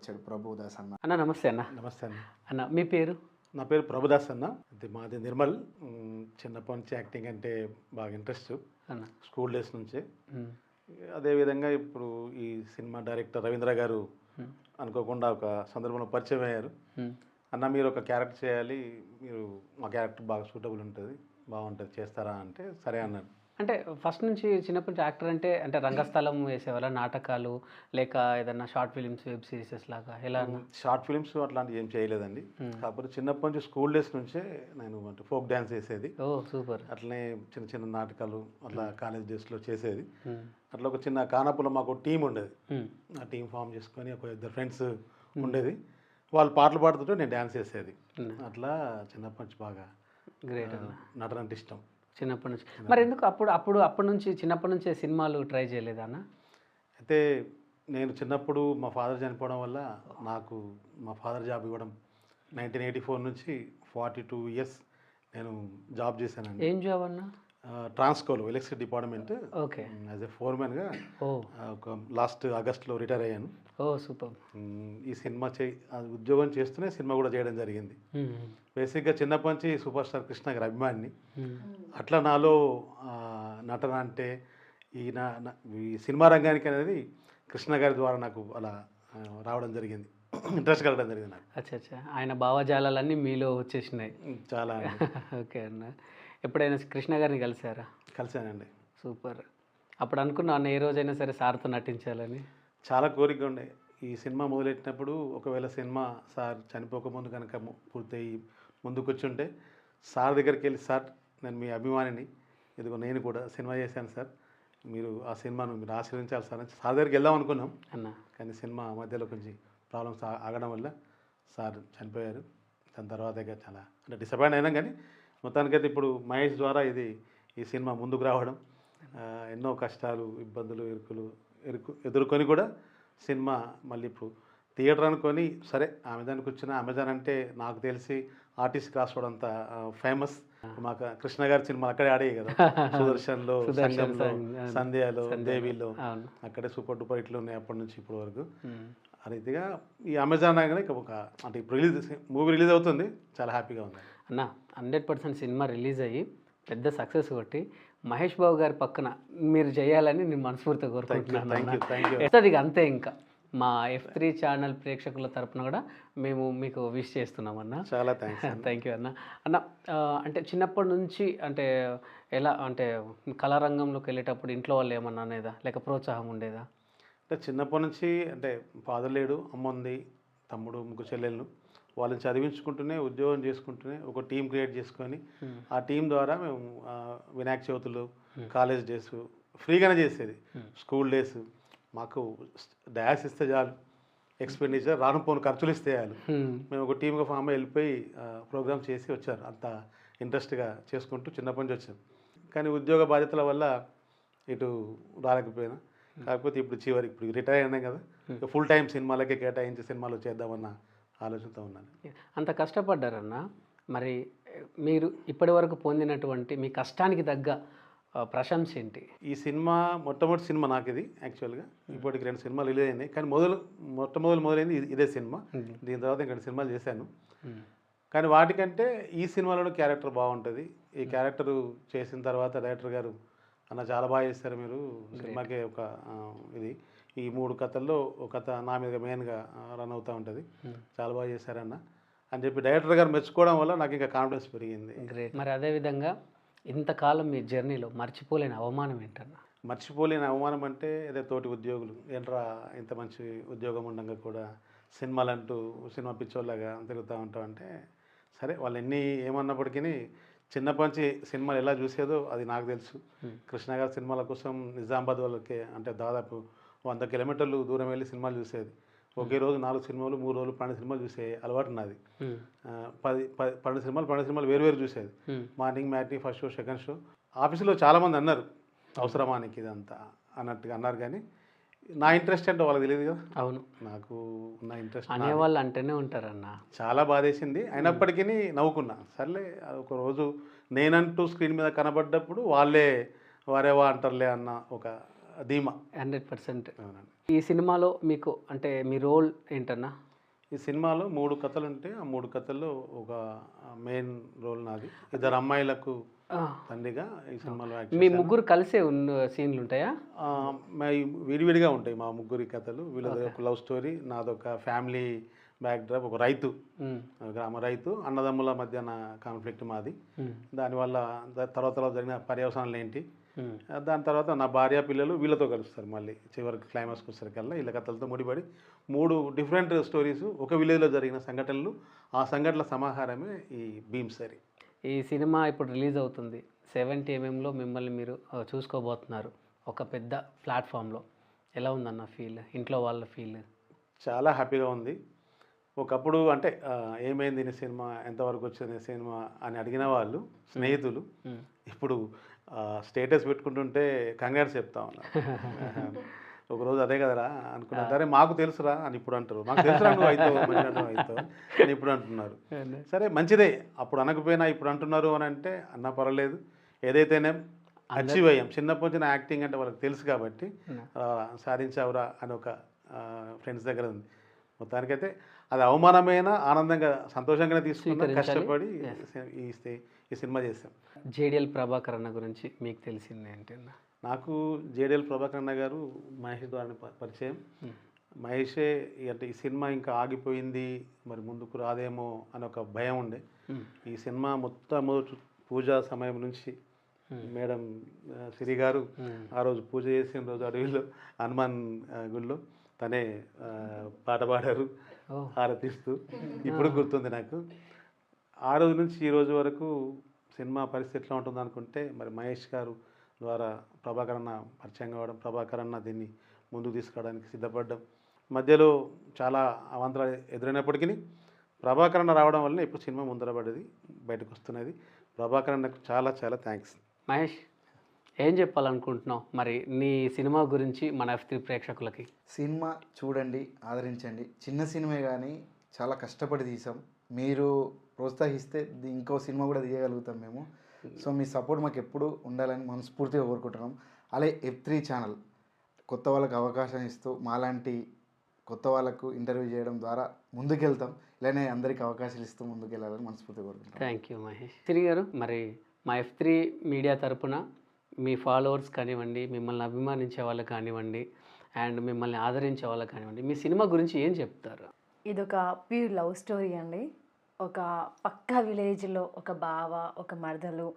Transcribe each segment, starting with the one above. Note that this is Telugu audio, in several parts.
వచ్చాడు ప్రభుదాస్ అన్న. అన్న నమస్తే అన్న. నమస్తే అన్న. అన్న మీ పేరు? నా పేరు ప్రభుదాస్ అన్న. మాది నిర్మల్. చిన్నప్పటి నుంచి యాక్టింగ్ అంటే బాగా ఇంట్రెస్ట్ అన్న స్కూల్ డేస్ నుంచే. అదేవిధంగా ఇప్పుడు ఈ సినిమా డైరెక్టర్ రవీంద్ర గారు అనుకోకుండా ఒక సందర్భంలో పరిచయం అయ్యారు. అన్న మీరు ఒక క్యారెక్టర్ చేయాలి, మీరు మా క్యారెక్టర్ బాగా సూటబుల్ ఉంటుంది, బాగుంటుంది, చేస్తారా అంటే సరే అన్నాను. అంటే ఫస్ట్ నుంచి చిన్నప్పటి నుంచి యాక్టర్ అంటే అంటే రంగస్థలం వేసేవాళ్ళ, నాటకాలు లేక ఏదన్నా షార్ట్ ఫిలిమ్స్, వెబ్ సిరీసెస్ లాగా ఎలా? షార్ట్ ఫిలిమ్స్ అట్లాంటివి ఏం చేయలేదండి. కాకపోతే చిన్నప్పటి నుంచి స్కూల్ డేస్ నుంచే నేను అంటే ఫోక్ డ్యాన్స్ చేసేది. ఓ సూపర్. అట్లనే చిన్న చిన్న నాటకాలు అట్లా కాలేజ్ డేస్లో చేసేది. అట్లా ఒక చిన్న కానపులో మాకు టీం ఉండేది. ఆ టీం ఫామ్ చేసుకొని ఒక ఇద్దరు ఫ్రెండ్స్ ఉండేది. వాళ్ళు పాటలు పాడుతుంటే నేను డ్యాన్స్ చేసేది. అట్లా చిన్నప్పటి నుంచి బాగా గ్రేట్ నటన అంటే ఇష్టం చిన్నప్పటి నుంచి. మరి ఎందుకు అప్పటి నుంచి చిన్నప్పటి నుంచే సినిమాలు ట్రై చేయలేదా అన్న? అయితే నేను చిన్నప్పుడు మా ఫాదర్ చనిపోవడం వల్ల నాకు మా ఫాదర్ జాబ్ ఇవ్వడం 1984 నుంచి 42 ఇయర్స్ నేను జాబ్ చేశానండి. ఏం జాబ్ అన్న? ట్రాన్స్కోలో electricity department. Okay. As a ఫోర్మెన్గా ఒక లాస్ట్ ఆగస్ట్లో రిటైర్ అయ్యాను. ఓ సూపర్. ఈ సినిమా ఉద్యోగం చేస్తూనే సినిమా కూడా చేయడం జరిగింది. బేసిక్గా చిన్నప్పటి నుంచి సూపర్ స్టార్ కృష్ణ గారి అభిమానిని. అట్లా నాలో నటన అంటే ఈ సినిమా రంగానికి అనేది కృష్ణ గారి ద్వారా నాకు అలా రావడం జరిగింది, ఇంట్రెస్ట్ కలగడం జరిగింది నాకు. అచ్చా, ఆయన భావజాలన్నీ మీలో వచ్చేసినాయి చాలా. ఓకే అన్న. ఎప్పుడైనా కృష్ణ గారిని కలిసారా? కలిసానండి. సూపర్. అప్పుడు అనుకున్నా అన్న ఏ రోజైనా సరే సార్తో నటించాలని? చాలా కోరిక ఉండే. ఈ సినిమా మొదలెట్టినప్పుడు ఒకవేళ సినిమా సార్ చనిపోకముందు కనుక పూర్తయి ముందుకు వచ్చుంటే సార్ దగ్గరికి వెళ్ళి, సార్ నేను మీ అభిమానిని, ఇదిగో నేను కూడా సినిమా చేశాను సార్, మీరు ఆ సినిమాను మీరు ఆశీర్వించాలి సార్ అని సార్ దగ్గరికి వెళ్దాం అనుకున్నాం అన్న. కానీ సినిమా మధ్యలో కొంచెం ప్రాబ్లమ్స్ ఆగడం వల్ల సార్ చనిపోయారు. దాని తర్వాత ఇక చాలా అంటే డిసప్పాయింట్ అయినాం. కానీ మొత్తానికైతే ఇప్పుడు మహేష్ ద్వారా ఈ సినిమా ముందుకు రావడం, ఎన్నో కష్టాలు, ఇబ్బందులు, ఎదుర్కొని కూడా సినిమా మళ్ళీ ఇప్పుడు థియేటర్ అనుకొని సరే అమెజాన్కి వచ్చిన అమెజాన్ అంటే నాకు తెలిసి ఆర్టిస్ట్ క్రాస్రోడ్ అంత ఫేమస్. మాకు కృష్ణ గారి సినిమాలు అక్కడే ఆడేవి కదా, సుదర్శన్లో, సంఘంలో, సంధ్యలో, దేవిలో, అక్కడే సూపర్ డూపర్ ఇట్లు ఉన్నాయి అప్పటి నుంచి ఇప్పటి వరకు. ఆ రీతిగా ఈ అమెజాన్ అనగానే ఒక అంటే ఇప్పుడు మూవీ రిలీజ్ అవుతుంది, చాలా హ్యాపీగా ఉంది అన్న. 100% సినిమా రిలీజ్ అయ్యి పెద్ద సక్సెస్ కొట్టి మహేష్ బాబు గారి పక్కన మీరు చేయాలని నేను మనస్ఫూర్తిగా కోరుకుంటున్నాను. అది అంతే. ఇంకా మా F3 ఛానల్ ప్రేక్షకుల తరపున కూడా మేము మీకు విష్ చేస్తున్నాం అన్న. చాలా థ్యాంక్స్. థ్యాంక్ యూ అన్న. అన్న అంటే చిన్నప్పటి నుంచి అంటే ఎలా అంటే కళారంగంలోకి వెళ్ళేటప్పుడు ఇంట్లో వాళ్ళు ఏమన్నా అనేదా లేక ప్రోత్సాహం ఉండేదా? అంటే చిన్నప్పటి నుంచి అంటే ఫాదర్ లేడు, అమ్మ ఉంది, తమ్ముడు, ముగ్గురు చెల్లెళ్ళు. వాళ్ళని చదివించుకుంటూనే ఉద్యోగం చేసుకుంటూనే ఒక టీం క్రియేట్ చేసుకొని ఆ టీం ద్వారా మేము వినాయక చవితులు, కాలేజ్ డేస్ ఫ్రీగానే చేసేది. స్కూల్ డేస్ మాకు డ్యాష్ ఇస్తే చాలు, ఎక్స్పెండిచర్ రానుపోను ఖర్చులు ఇస్తే చాలు. మేము ఒక టీమ్గా ఫామ్ అయ్యి వెళ్ళిపోయి ప్రోగ్రామ్ చేసి వచ్చారు. అంత ఇంట్రెస్ట్గా చేసుకుంటూ చిన్నప్పటి నుంచి వచ్చాం. కానీ ఉద్యోగ బాధ్యతల వల్ల ఇటు రాలేకపోయినా. కాకపోతే ఇప్పుడు రిటైర్ అయినాం కదా, ఫుల్ టైం సినిమాలకే కేటాయించి సినిమాలు చేద్దామన్న ఆలోచనతో ఉన్నాను. అంత కష్టపడ్డారన్న. మరి మీరు ఇప్పటి వరకు పొందినటువంటి మీ కష్టానికి తగ్గ ప్రశంస ఏంటి? ఈ సినిమా మొట్టమొదటి సినిమా నాకు ఇది. యాక్చువల్గా ఇప్పటికి 2 సినిమాలు రిలీజ్ అయినాయి, కానీ మొదలైంది ఇదే సినిమా. దీని తర్వాత ఇంకా 2 సినిమాలు చేశాను. కానీ వాటికంటే ఈ సినిమాలో క్యారెక్టర్ బాగుంటుంది. ఈ క్యారెక్టర్ చేసిన తర్వాత డైరెక్టర్ గారు అన్న చాలా బాగా చేస్తారు మీరు సినిమాకే ఒక ఈ 3 కథల్లో ఒక కథ నా మీద మెయిన్గా రన్ అవుతూ ఉంటుంది, చాలా బాగా చేశారన్న అని చెప్పి డైరెక్టర్ గారు మెచ్చుకోవడం వల్ల నాకు ఇంకా కాన్ఫిడెన్స్ పెరిగింది. గ్రేట్. మరి అదేవిధంగా ఇంతకాలం మీ జర్నీలో మర్చిపోలేని అవమానం ఏంటన్నా? మర్చిపోలేని అవమానం అంటే అదే తోటి ఉద్యోగులు, ఏంట్రా ఇంత మంచి ఉద్యోగం ఉండగా కూడా సినిమాలంటూ సినిమా పిచ్చోళ్ళగా తిరుగుతూ ఉంటాం అంటే, సరే వాళ్ళు ఏమన్నప్పటికీ చిన్నప్పటి నుంచి సినిమాలు ఎలా చూసేదో అది నాకు తెలుసు. కృష్ణ గారి సినిమాల కోసం నిజామాబాద్ వాళ్ళకి అంటే దాదాపు 100 కిలోమీటర్లు దూరం వెళ్ళి సినిమాలు చూసేది. ఒకే రోజు 4 సినిమాలు, 3 రోజులు 12 సినిమాలు చూసే అలవాటు నాది. 12 సినిమాలు వేరు చూసేది. Morning matinee, first show, second show. ఆఫీసులో చాలామంది అన్నారు అవసరమానికి ఇదంతా అన్నట్టుగా అన్నారు, కానీ నా ఇంట్రెస్ట్ అంటే వాళ్ళకి తెలియదు కదా. అవును, నాకు ఉన్న ఇంట్రెస్ట్ అనేవాళ్ళు అంటేనే ఉంటారన్న. చాలా బాధేసింది, అయినప్పటికీ నవ్వుకున్నా. సర్లే ఒక రోజు నేనంటూ స్క్రీన్ మీద కనబడ్డప్పుడు వాళ్ళే వారేవా అంటారులే అన్న ఒక ధీమా. 100%. అవునండి. ఈ సినిమాలో మీకు అంటే మీ రోల్ ఏంటన్నా? ఈ సినిమాలో 3 కథలు ఉంటే ఆ 3 కథల్లో ఒక మెయిన్ రోల్ నాది. 2 అమ్మాయిలకు తండ్రిగా ఈ సినిమాలో యాక్ట్ మీ చేశాను. ముగ్గురు కలిసే ఉన్న సీన్లు ఉంటాయా? విడివిడిగా ఉంటాయి మా ముగ్గురి కథలు. వీళ్ళది ఒక లవ్ స్టోరీ, నాదొక ఫ్యామిలీ బ్యాక్డ్రాప్, ఒక రైతు, గ్రామ రైతు, అన్నదమ్ముల మధ్యన కాన్ఫ్లిక్ట్ మాది. దానివల్ల తర్వాత జరిగిన పర్యవసానాలు ఏంటి, దాని తర్వాత నా భార్య పిల్లలు వీళ్ళతో కలుస్తారు. మళ్ళీ చివరికి క్లైమాక్స్కి వచ్చేసరికల్లా వీళ్ళ కథలతో ముడిపడి 3 డిఫరెంట్ స్టోరీస్, ఒక విలేజ్లో జరిగిన సంఘటనలు, ఆ సంఘటనల సమాహారమే ఈ భీమ్సరి. ఈ సినిమా ఇప్పుడు రిలీజ్ అవుతుంది. 70mm మిమ్మల్ని మీరు చూసుకోబోతున్నారు ఒక పెద్ద ప్లాట్ఫామ్లో. ఎలా ఉందన్న ఫీల్, ఇంట్లో వాళ్ళ ఫీల్? చాలా హ్యాపీగా ఉంది. ఒకప్పుడు అంటే ఏమైంది నీ సినిమా, ఎంతవరకు వచ్చింది సినిమా అని అడిగిన వాళ్ళు స్నేహితులు ఇప్పుడు స్టేటస్ పెట్టుకుంటుంటే కంగ్రాట్స్ చెప్తా ఉన్నారు. ఒకరోజు అదే కదరా అనుకున్నా, సరే మాకు తెలుసురా అని ఇప్పుడు అంటారు. మాకు తెలుసురా నువ్వు అవుతావు, మంచిగా అవుతావు అని ఇప్పుడు అంటున్నారు. సరే మంచిదే, అప్పుడు అనకపోయినా ఇప్పుడు అంటున్నారు అని అంటే అన్నా పర్వాలేదు. ఏదైతేనే అచీవ్ అయ్యాం. చిన్నప్పటి నుంచి నా యాక్టింగ్ అంటే వాళ్ళకి తెలుసు కాబట్టి సాధించావురా అని ఒక ఫ్రెండ్స్ దగ్గర ఉంది. మొత్తానికైతే అది అవమానమైన ఆనందంగా సంతోషంగానే తీసుకున్నా, కష్టపడి ఈ సినిమా చేశాం. జేడిఎల్ ప్రభాకర్ అన్న గురించి మీకు తెలిసింది ఏంటన్నా? నాకు జేడిఎల్ ప్రభాకర్ అన్న గారు మహేష్ ద్వారా పరిచయం. మహేషే అంటే ఈ సినిమా ఇంకా ఆగిపోయింది, మరి ముందుకు రాదేమో అని ఒక భయం ఉండే. ఈ సినిమా మొట్టమొదటి పూజా సమయం నుంచి మేడం సిరి గారు ఆ రోజు పూజ చేసిన రోజు అడవిలో హనుమాన్ గుడిలో తనే పాట పాడారు హారతిస్తూ. ఇప్పుడు గుర్తుంది నాకు. ఆ రోజు నుంచి ఈ రోజు వరకు సినిమా పరిస్థితి ఎట్లా ఉంటుంది అనుకుంటే, మరి మహేష్ గారు ద్వారా ప్రభాకర్ అన్న పరిచయం కావడం, ప్రభాకర్ అన్న దీన్ని ముందుకు తీసుకురావడానికి సిద్ధపడడం, మధ్యలో చాలా అవాంతరాలు ఎదురైనప్పటికీ ప్రభాకర్ అన్న రావడం వల్ల ఇప్పుడు సినిమా ముందరపడేది, బయటకు వస్తున్నది. ప్రభాకర్ అన్నకు చాలా చాలా థ్యాంక్స్. మహేష్, ఏం చెప్పాలనుకుంటున్నావు మరి నీ సినిమా గురించి మన F3 ప్రేక్షకులకి? సినిమా చూడండి, ఆదరించండి. చిన్న సినిమా కానీ చాలా కష్టపడి తీసాం. మీరు ప్రోత్సహిస్తే ఇంకో సినిమా కూడా తీయగలుగుతాం మేము. సో మీ సపోర్ట్ మాకు ఎప్పుడు ఉండాలని మనస్ఫూర్తిగా కోరుకుంటున్నాం. అలాగే F3 ఛానల్ కొత్త వాళ్ళకి అవకాశం ఇస్తూ మాలాంటి కొత్త వాళ్ళకు ఇంటర్వ్యూ చేయడం ద్వారా ముందుకెళ్తాం. ఇలానే అందరికీ అవకాశాలు ఇస్తూ ముందుకెళ్ళాలని మనస్ఫూర్తిగా కోరుకుంటాం. Thank you Mahesh. సిరి గారు, మరి మా F3 మీడియా తరపున మీ ఫాలోవర్స్ కానివ్వండి, మిమ్మల్ని అభిమానించే వాళ్ళు కానివ్వండి, అండ్ మిమ్మల్ని ఆదరించే వాళ్ళు కానివ్వండి, మీ సినిమా గురించి ఏం చెప్తారు? ఇదొక ప్యూర్ లవ్ స్టోరీ అండి. ఒక పక్కా విలేజ్లో ఒక బావ, ఒక మరదలు,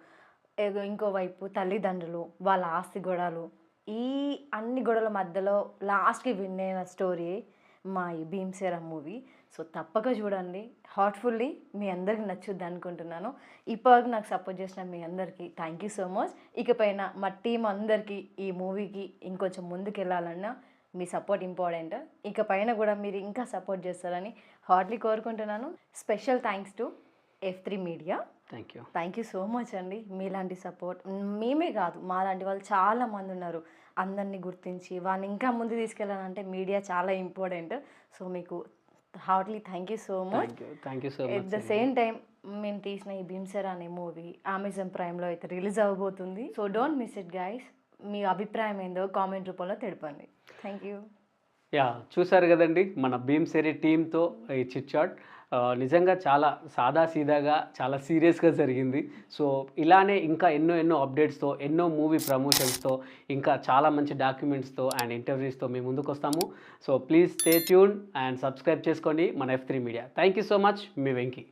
ఇంకోవైపు తల్లిదండ్రులు, వాళ్ళ ఆస్తి గొడవలు, ఈ అన్ని గొడవల మధ్యలో లాస్ట్కి విన్ అయిన స్టోరీ మా ఈ భీమ్సేరా మూవీ. సో తప్పక చూడండి, హార్ట్ఫుల్లీ మీ అందరికి నచ్చుద్ది అనుకుంటున్నాను. ఇప్పటివరకు నాకు సపోర్ట్ చేసిన మీ అందరికీ థ్యాంక్ యూ సో మచ్. ఇకపైన మా టీం అందరికీ ఈ మూవీకి ఇంకొంచెం ముందుకు వెళ్ళాలన్నా మీ సపోర్ట్ ఇంపార్టెంట్. ఇకపైన కూడా మీరు ఇంకా సపోర్ట్ చేస్తారని హార్ట్లీ కోరుకుంటున్నాను. Special thanks to F3 media. Thank you so much అండి. మీలాంటి సపోర్ట్ మేమే కాదు, మాలాంటి వాళ్ళు చాలామంది ఉన్నారు. అందరినీ గుర్తించి వాళ్ళని ఇంకా ముందు తీసుకెళ్ళాలంటే మీడియా చాలా ఇంపార్టెంట్. సో మీకు heartly thank you so much. At the same time మేము తీసిన ఈ భీమ్సేరా అనే మూవీ అమెజాన్ ప్రైమ్లో అయితే రిలీజ్ అవ్వబోతుంది. So don't miss it guys. మీ అభిప్రాయం ఏందో కామెంట్ రూపంలో తెలపండి. Thank you. చూసారు కదండి మన భీమ్సేరి టీంతో ఈ చిట్ చాట్. నిజంగా చాలా సాదాసీదాగా, చాలా సీరియస్గా జరిగింది. సో ఇలానే ఇంకా ఎన్నో అప్డేట్స్తో, ఎన్నో మూవీ ప్రమోషన్స్తో, ఇంకా చాలా మంచి డాక్యుమెంట్స్తో అండ్ ఇంటర్వ్యూస్తో మేము ముందుకు వస్తాము. So please stay tune and subscribe చేసుకోండి మన F3 media. Thank you so much. Me Venky.